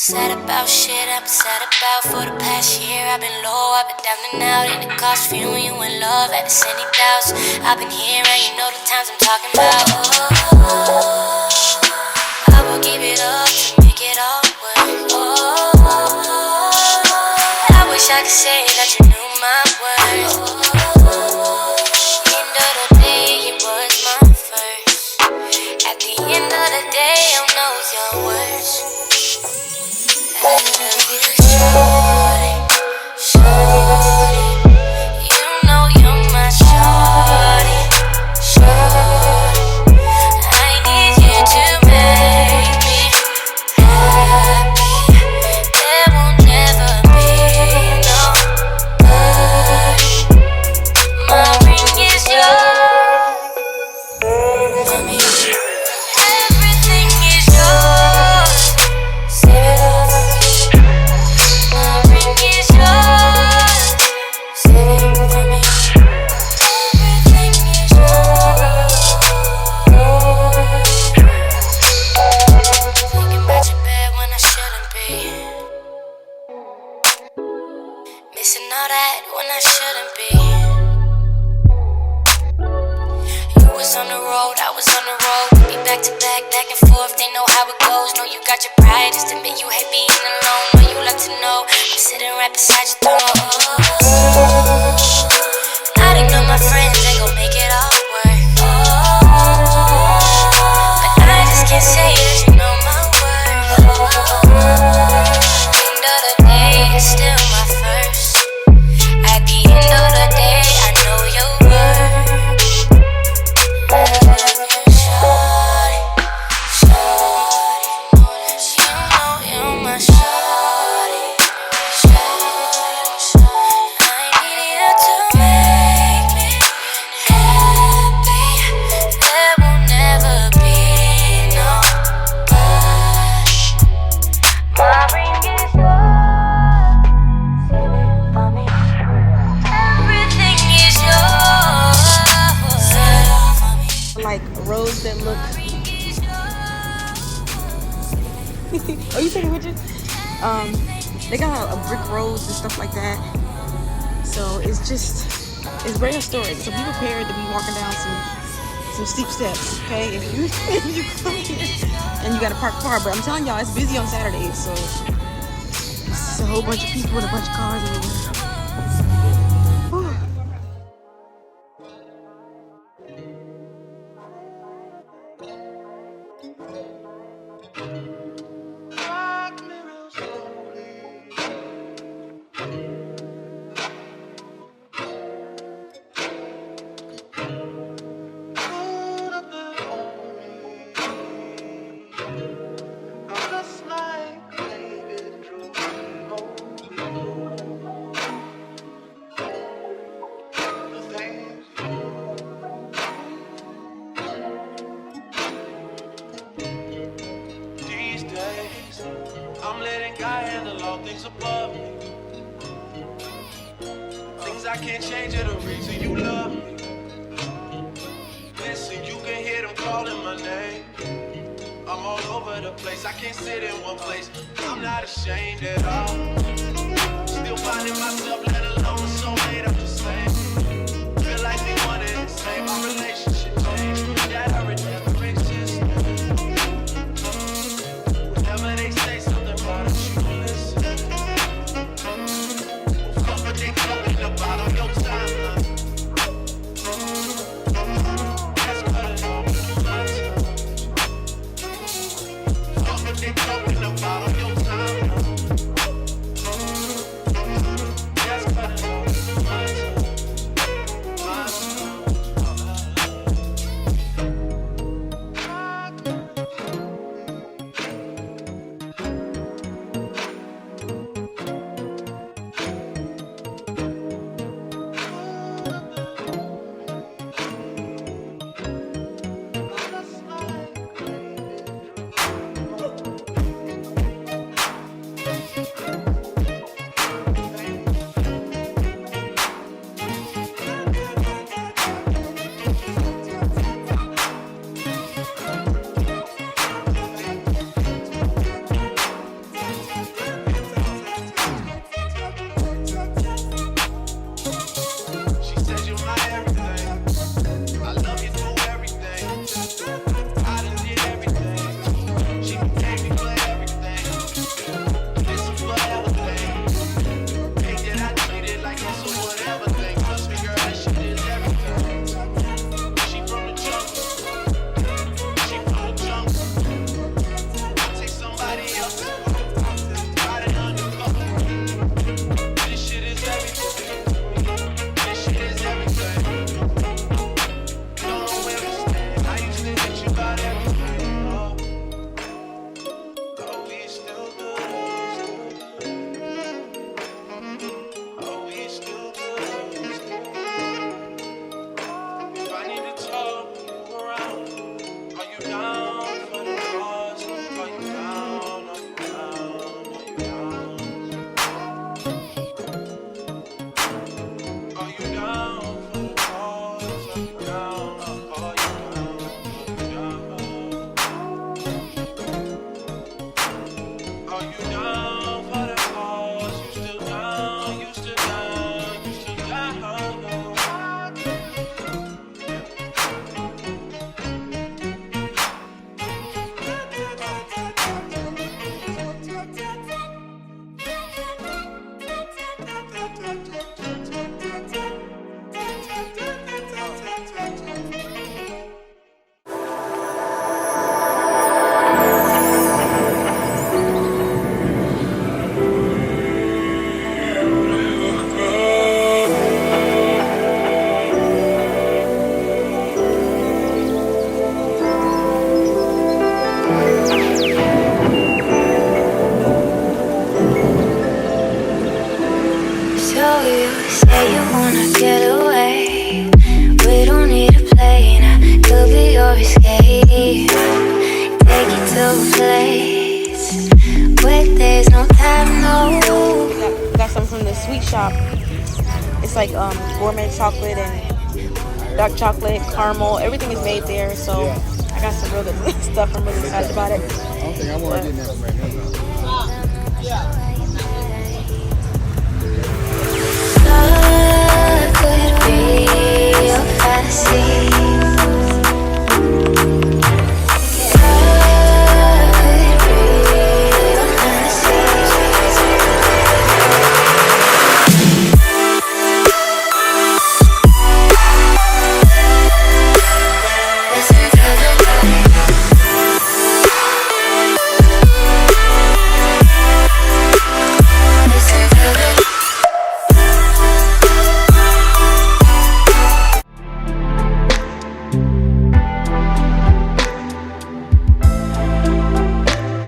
Sad about shit I've been sad about for the past year. I've been low, I've been down and out, and it costs feeling you in love. Had this any doubts, I've been here and you know the times I'm talking about. Oh, I will give it up to make it all work. Oh, I wish I could say that you knew my worth. Oh, end of the day, it was my first. At the end of the day, I'll know your words. I love you, shorty, shorty. You know you're my shorty, shorty. I need you to make me happy. There will never be nobody. My ring is yours, mommy. Everything is yours. Save it all for me. My ring is yours. Save it for me. Everything is yours. Thinking about your bed when I shouldn't be. Missing all that when I shouldn't be. You was on the road, I was on the road. We back to back, back and forth. They know how it goes. Know you got your pride, just admit you hate being alone. Know you like to know I'm sitting right beside your throne. I didn't know my friends ain't gon' make it all work. But I just can't say that you know my worth. End of the day, it's still my first. At the end of the day, I know your worth. I love you, shorty, shorty. You know you're my shorty, shorty. I need you to make me happy. There will never be nobody. My ring is yours. Save it for me. Everything is yours. Save it for me. Like roads that look. Oh, you taking pictures? They got a brick roads and stuff like that. So it's very historic. So be prepared to be walking down some steep steps. Okay, if you come here and you got to park car, but I'm telling y'all it's busy on Saturdays, so it's a whole bunch of people and a bunch of cars everywhere. Whew. These days, I'm letting God handle all things above me. Things I can't change are the reason you love me. Listen, you can hear them calling my name. I'm all over the place, I can't sit in one place. I'm not ashamed at all. Still finding myself, let alone a soulmate of the same. Feel like we one and the same, our relationship changed. That already never exists. Whenever they say something about us, you listen. Fuck what they talking about on your timeline. That's cutting off my time. Fuck what they talking about on your timeline. That's cutting off my time. My time. shop. It's like gourmet chocolate and dark chocolate, caramel. Everything is made there. So I got some real good stuff. I'm really excited about it. I don't think I want to get that from right now. Love could be your fantasy.